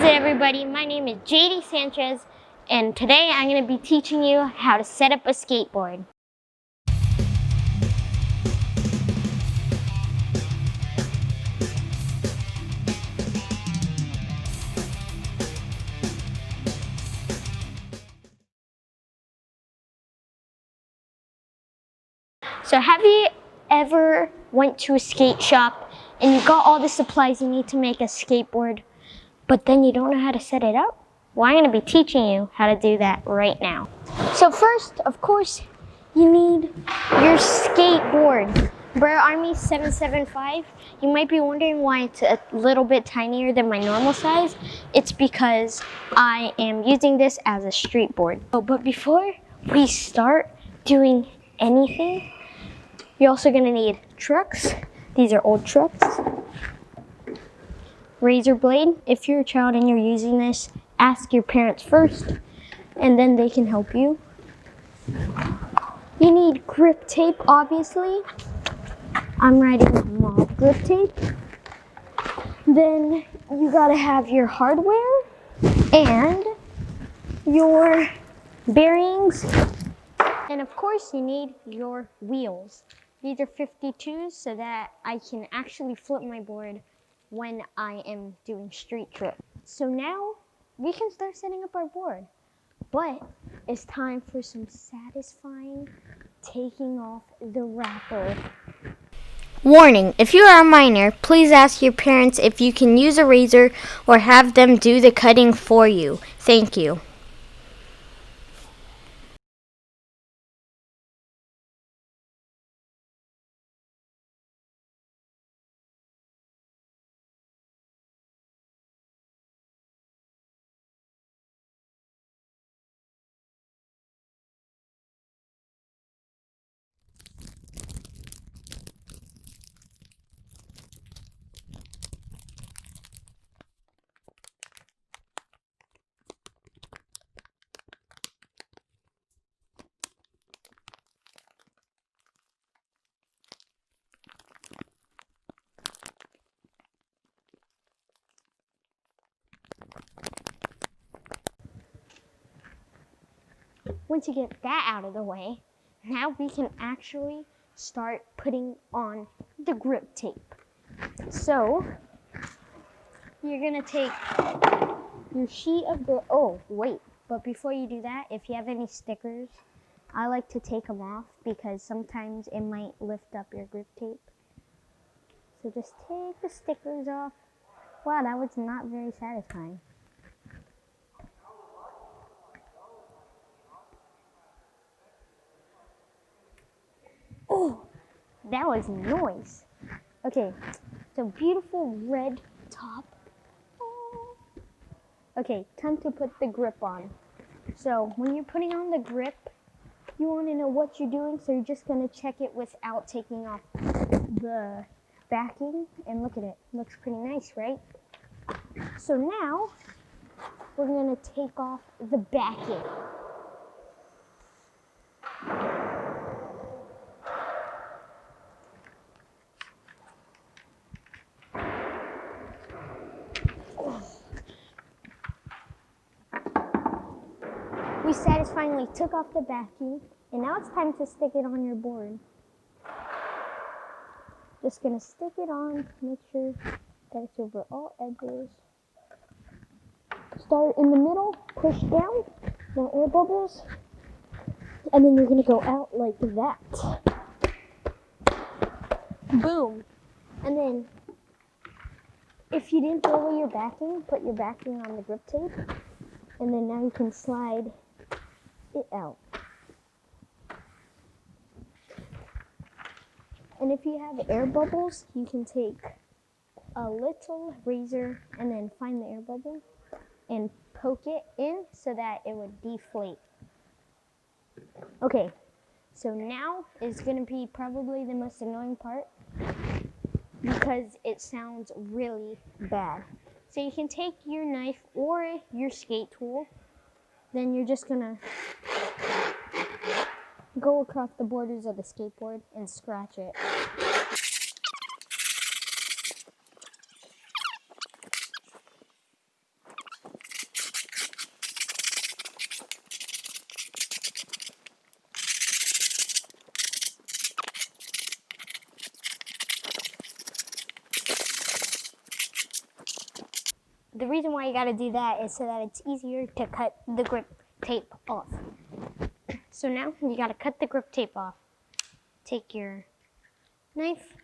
How's it, everybody? My name is JD Sanchez, and today I'm going to be teaching you how to set up a skateboard. So have you ever went to a skate shop and you got all the supplies you need to make a skateboard, but then you don't know how to set it up? Well, I'm going to be teaching you how to do that right now. So first, of course, you need your skateboard. Bear Army 775. You might be wondering why it's a little bit tinier than my normal size. It's because I am using this as a street board. Oh, but before we start doing anything, you're also going to need trucks. These are old trucks. Razor blade. If you're a child and you're using this, ask your parents first, and then they can help you. You need grip tape, obviously. I'm writing mob grip tape. Then you gotta have your hardware and your bearings. And of course you need your wheels. These are 52s so that I can actually flip my board when I am doing street trip. So now we can start setting up our board. But it's time for some satisfying taking off the wrapper. Warning, if you are a minor, please ask your parents if you can use a razor or have them do the cutting for you. Thank you. Once you get that out of the way, now we can actually start putting on the grip tape. So, you're gonna take your sheet of grip. Oh, wait, but before you do that, if you have any stickers, I like to take them off because sometimes it might lift up your grip tape. So just take the stickers off. Wow, that was not very satisfying. Oh, that was noise. Okay, so beautiful red top. Oh. Okay, time to put the grip on. So when you're putting on the grip, you want to know what you're doing, so you're just going to check it without taking off the backing. And look at it, looks pretty nice, right? So now we're going to take off the backing. We satisfyingly took off the backing, and now it's time to stick it on your board. Just gonna stick it on, make sure that it's over all edges. Start in the middle, push down, no air bubbles, and then you're gonna go out like that. Boom. And then, if you didn't throw away your backing, put your backing on the grip tape, and then now you can slide it out. And if you have air bubbles, you can take a little razor and then find the air bubble and poke it in so that it would deflate. Okay, so now is going to be probably the most annoying part because it sounds really bad. So you can take your knife or your skate tool, then you're just going to go across the borders of the skateboard and scratch it. the reason why you gotta do that is so that it's easier to cut the grip tape off. So now you gotta cut the grip tape off. Take your knife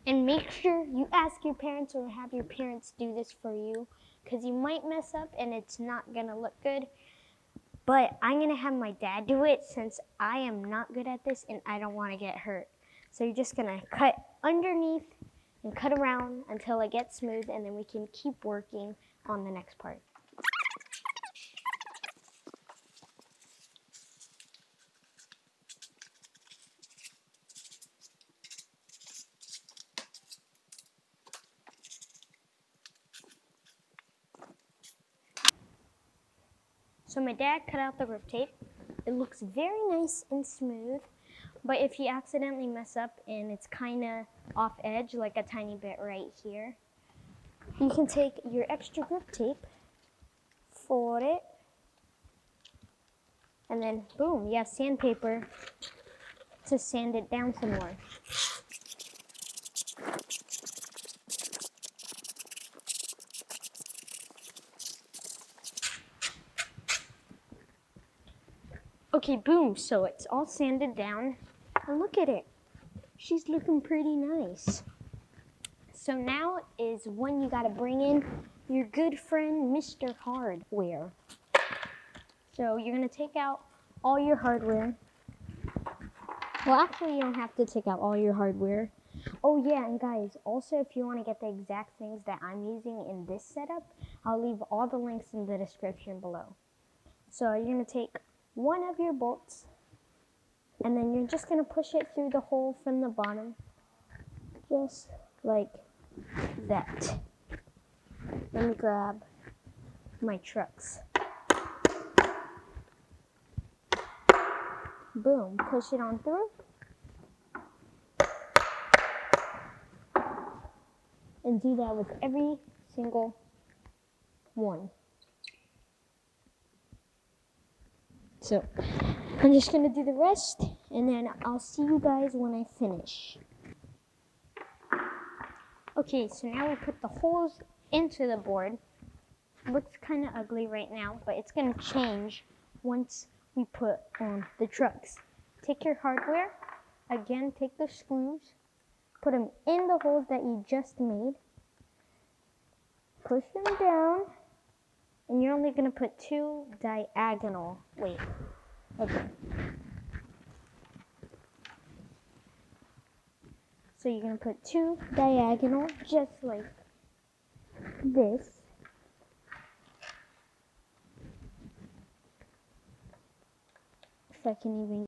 and make sure you ask your parents or have your parents do this for you, because you might mess up and it's not gonna look good. But I'm gonna have my dad do it since I am not good at this and I don't wanna get hurt. So you're just gonna cut underneath and cut around until it gets smooth, and then we can keep working on the next part. So my dad cut out the grip tape. It looks very nice and smooth, but if you accidentally mess up and it's kind of off edge, like a tiny bit right here, you can take your extra grip tape, fold it, and then boom, you have sandpaper to sand it down some more. Okay, boom, so it's all sanded down, and look at it. She's looking pretty nice. So now is when you gotta bring in your good friend, Mr. Hardware. So you're gonna take out all your hardware. Well, actually, you don't have to take out all your hardware. Oh yeah, and guys, also if you wanna get the exact things that I'm using in this setup, I'll leave all the links in the description below. So you're gonna take one of your bolts, and then you're just gonna push it through the hole from the bottom, just like that. Let me grab my trucks. Boom, push it on through. And do that with every single one. So, I'm just gonna do the rest, and then I'll see you guys when I finish. Okay, so now we put the holes into the board. Looks kind of ugly right now, but it's gonna change once we put on the trucks. Take your hardware, again, take the screws, put them in the holes that you just made, push them down, and you're only gonna put two diagonal, okay. So you're gonna put two diagonal, just like this. If I can even.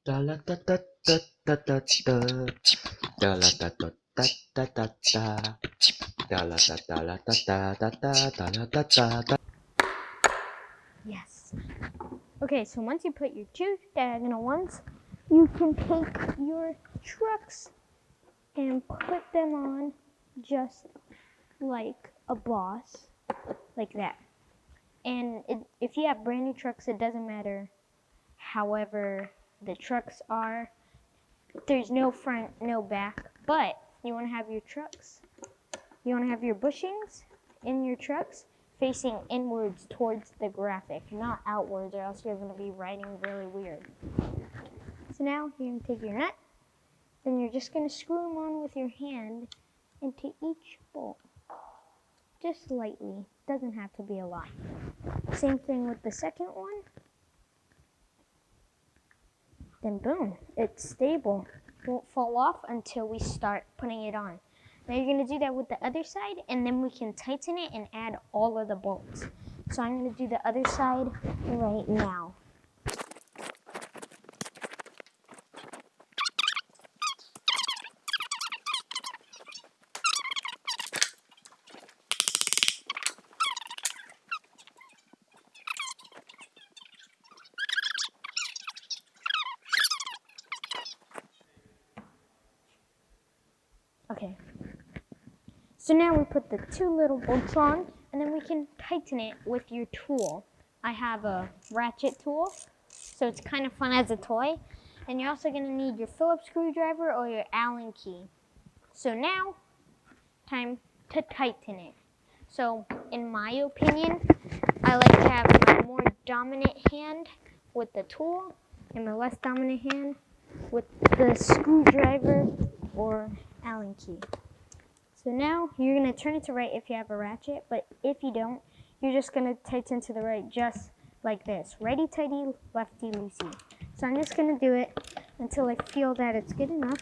Da la da da da da da da. Da la da da da da da da. Da la da da la da da da da da la da da da. Yes. Okay, so once you put your two diagonal ones, you can take your trucks and put them on just like a boss, like that. And if you have brand new trucks, it doesn't matter. However, the trucks are, there's no front, no back, but you want to have your trucks, you want to have your bushings in your trucks facing inwards towards the graphic, not outwards, or else you're going to be writing really weird. So now you're going to take your nut, then you're just going to screw them on with your hand into each bolt, just lightly. Doesn't have to be a lot. Same thing with the second one. Then boom, it's stable. Won't fall off until we start putting it on. Now you're gonna do that with the other side, and then we can tighten it and add all of the bolts. So I'm gonna do the other side right now. Okay. So now we put the two little bolts on, and then we can tighten it with your tool. I have a ratchet tool, so it's kind of fun as a toy. And you're also going to need your Phillips screwdriver or your Allen key. So now, time to tighten it. So, in my opinion, I like to have my more dominant hand with the tool and my less dominant hand with the screwdriver or Allen key. So now you're going to turn it to right if you have a ratchet, but if you don't, you're just going to tighten to the right just like this. Righty tighty, lefty loosey. So I'm just going to do it until I feel that it's good enough,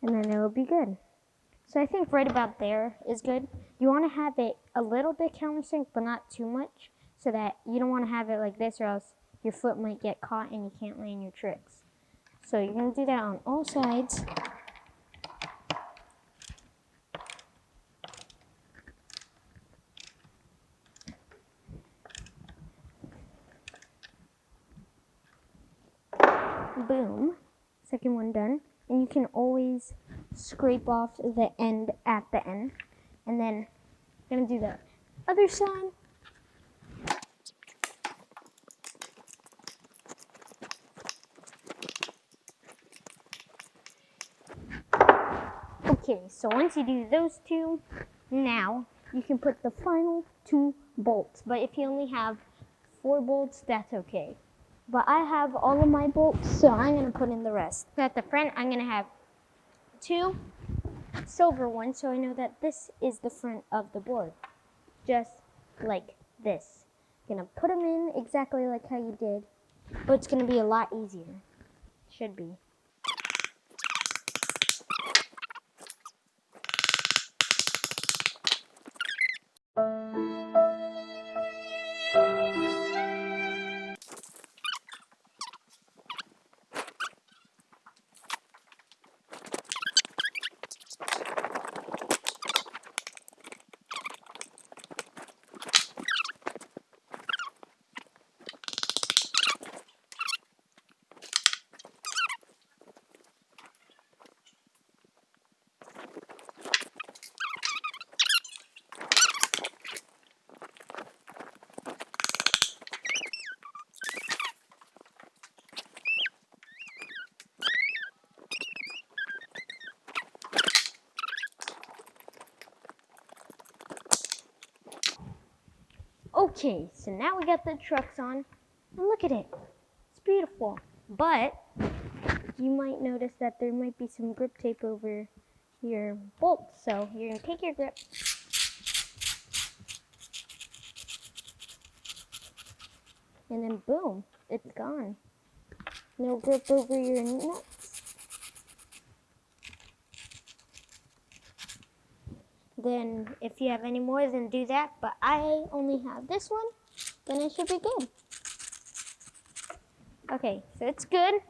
and then it'll be good. So I think right about there is good. You want to have it a little bit countersink, but not too much, so that you don't want to have it like this or else your foot might get caught and you can't land your tricks. So you're going to do that on all sides. Boom. Second one done. And you can always scrape off the end at the end. And then I'm going to do the other side. Okay, so once you do those two, now you can put the final 2 bolts. But if you only have 4 bolts, that's okay. But I have all of my bolts, so I'm going to put in the rest. At the front, I'm going to have 2 silver ones, so I know that this is the front of the board. Just like this. I'm going to put them in exactly like how you did, but it's going to be a lot easier. Should be. Okay, so now we got the trucks on, and look at it. It's beautiful. But you might notice that there might be some grip tape over your bolts. So you're going to take your grip, and then boom, it's gone. No grip over your nuts. Then if you have any more, then do that. But I only have this one, then it should be good. Okay, so it's good.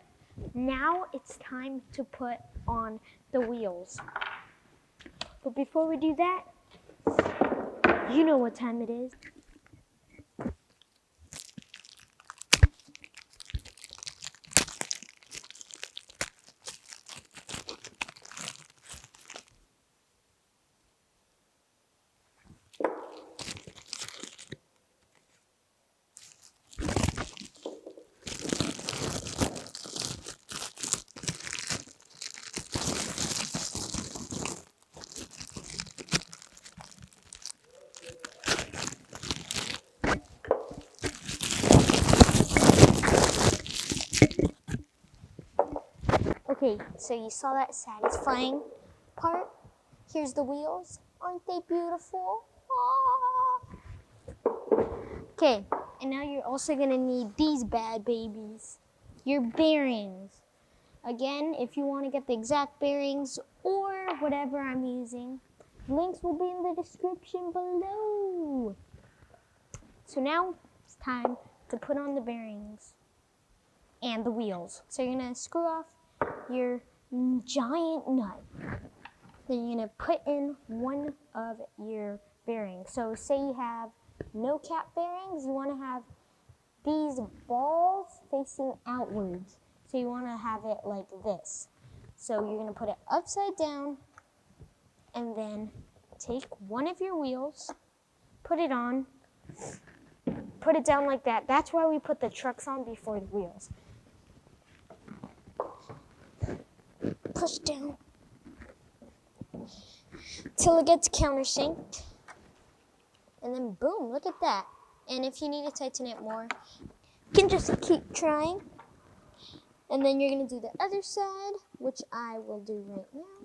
Now it's time to put on the wheels. But before we do that, you know what time it is. Okay, so you saw that satisfying part? Here's the wheels. Aren't they beautiful? Ah. Okay, and now you're also gonna need these bad babies. Your bearings. Again, if you want to get the exact bearings or whatever I'm using, links will be in the description below. So now it's time to put on the bearings and the wheels. So you're gonna screw off your giant nut. Then you're gonna put in one of your bearings. So say you have no cap bearings, you wanna have these balls facing outwards. So you wanna have it like this. So you're gonna put it upside down and then take one of your wheels, put it on, put it down like that. That's why we put the trucks on before the wheels. Push down till it gets countersinked. And then boom, look at that. And if you need to tighten it more, you can just keep trying. And then you're going to do the other side, which I will do right now.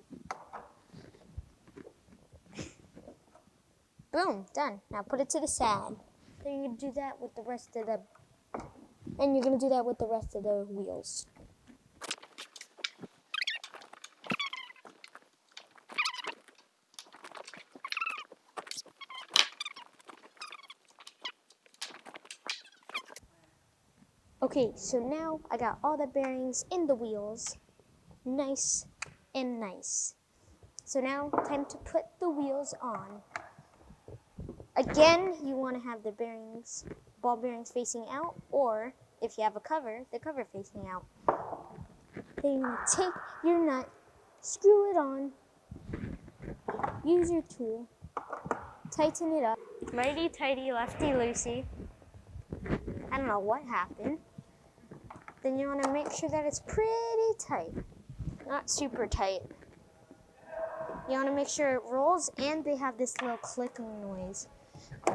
Boom, done. Now put it to the side. Then you're going to do that with the rest of the, and you're going to do that with the rest of the wheels. Okay, so now I got all the bearings in the wheels, nice and nice. So now time to put the wheels on. Again, you want to have the bearings, ball bearings facing out, or if you have a cover, the cover facing out. Then you take your nut, screw it on, use your tool, tighten it up. Righty-tighty, lefty-loosey. I don't know what happened. Then you want to make sure that it's pretty tight, not super tight. You want to make sure it rolls and they have this little clicking noise.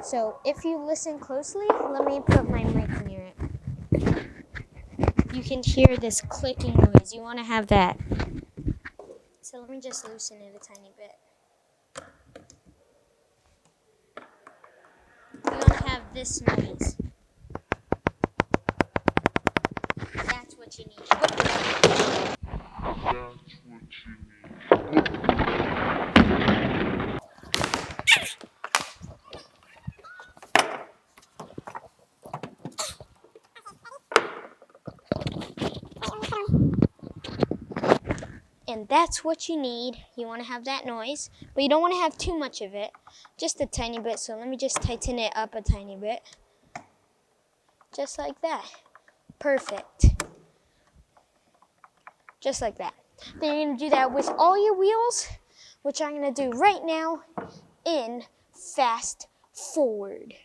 So if you listen closely, let me put my mic near it. You can hear this clicking noise. You want to have that. So let me just loosen it a tiny bit. You want to have this noise. That's what you need. And that's what you need. You want to have that noise, but you don't want to have too much of it. Just a tiny bit. So let me just tighten it up a tiny bit. Just like that. Perfect. Just like that. Then you're going to do that with all your wheels, which I'm going to do right now in fast forward.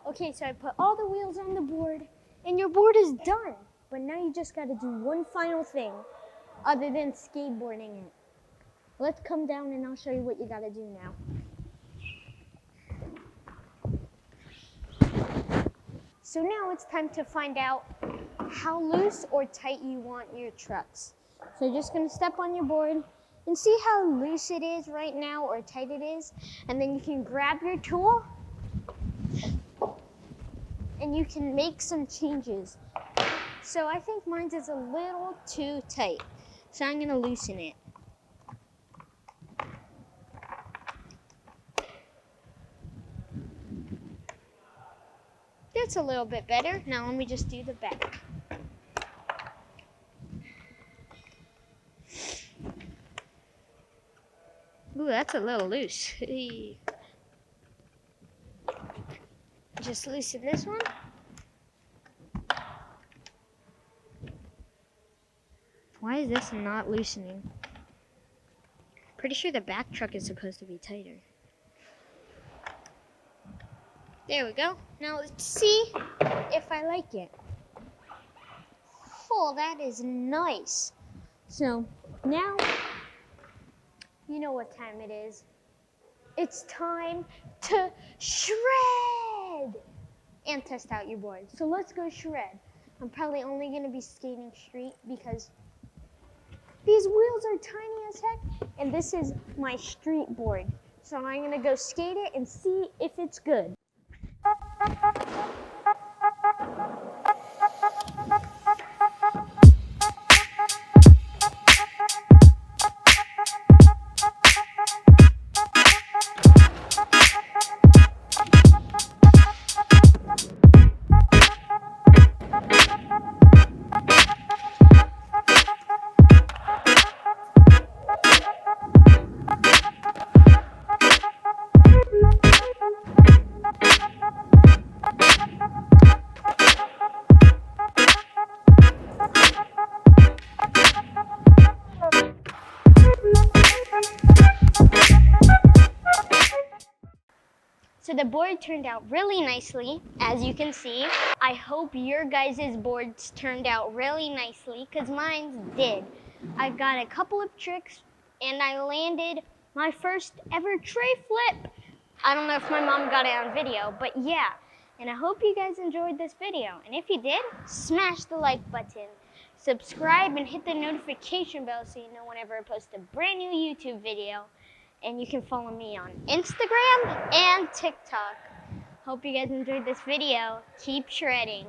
Okay, so I put all the wheels on the board, and your board is done. But now you just got to do one final thing, other than skateboarding it. Let's come down and I'll show you what you got to do now. So now it's time to find out how loose or tight you want your trucks. So you're just going to step on your board and see how loose it is right now or tight it is. And then you can grab your tool and you can make some changes. So I think mine is a little too tight. So I'm going to loosen it. That's a little bit better. Now let me just do the back. Ooh, that's a little loose. Just loosen this one. Why is this not loosening? Pretty sure the back truck is supposed to be tighter. There we go. Now let's see if I like it. Oh, that is nice. So now you know what time it is. It's time to shred and test out your board. So let's go shred. I'm probably only going to be skating street because these wheels are tiny as heck, and this is my street board. So I'm going to go skate it and see if it's good. the board turned out really nicely, as you can see. I hope your guys' boards turned out really nicely, because mine did. I got a couple of tricks, and I landed my first ever tray flip. I don't know if my mom got it on video, but yeah. And I hope you guys enjoyed this video. And if you did, smash the like button. Subscribe and hit the notification bell so you know whenever I post a brand new YouTube video. And you can follow me on Instagram and TikTok. Hope you guys enjoyed this video. Keep shredding.